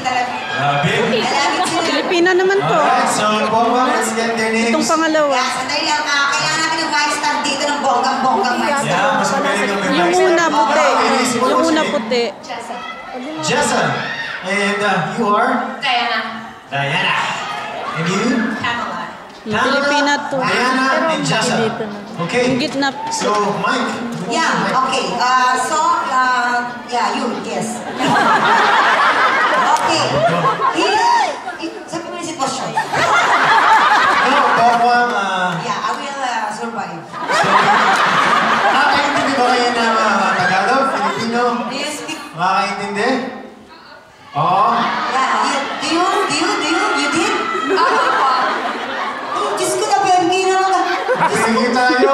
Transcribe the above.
Tita Labi. Labi? Pilipina naman to. Alright, so Bongbong, let's get their names. Itong pangalawa. Yeah, sandali lang. Kailangan natin ng vice star dito ng bonggang-bonggang vice star. Yeah, mas magaling yung may Yung vice una star. puti. Yung una Sige. puti. Jessa. And you are? Diana. Diana. And you? Pamela. Yung Pilipina to. Diana and Jessa. Okay. Yung gitna. So, Mike. Yeah, okay. Yeah, you, yes. Okay. Sabi mo yung sitwasyon. No, Bongbong, Yeah, I will survive. nakakaintindi ba kayo ng Tagalog, Filipino? Do you speak? Makakaintindi? Oo. Yeah, you did? Oh, Diyos ko na, baby, na lang. Sige tayo.